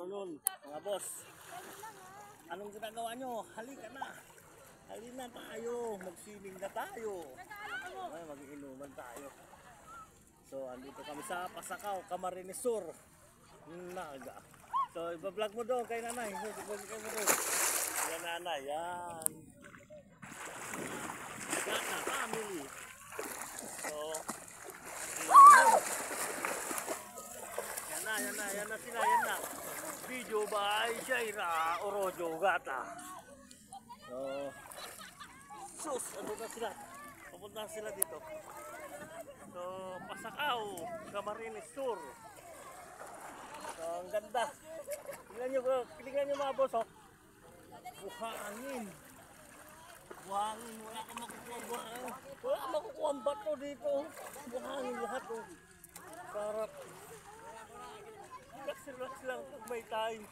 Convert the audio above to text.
afternoon, mga boss. Anong ginagawa nyo? Halika na. Halina tayo. Mag-swimming na tayo. Ay, mag-iinuman tayo. So, andito kami sa Pasakaw, Camarines Sur, Naga. So, iba-vlog mo doon kay nanay. Iba-vlog mo doon. Yan nanay, yan. Gata, family. So, yan na sila, yan na. Video by Shaira Orojo Gata. So, sus, ano na sila? Pupunta sila dito. So, Pasakaw, Camarines Sur. So, ang ganda. Tingnan nyo mga boss, oh. Buhangin. Buhangin, wala kang makukuha buhangin. Wala kang makukuha ang bato dito. Buhangin lahat, oh. Sarap. Relax lang pag may time.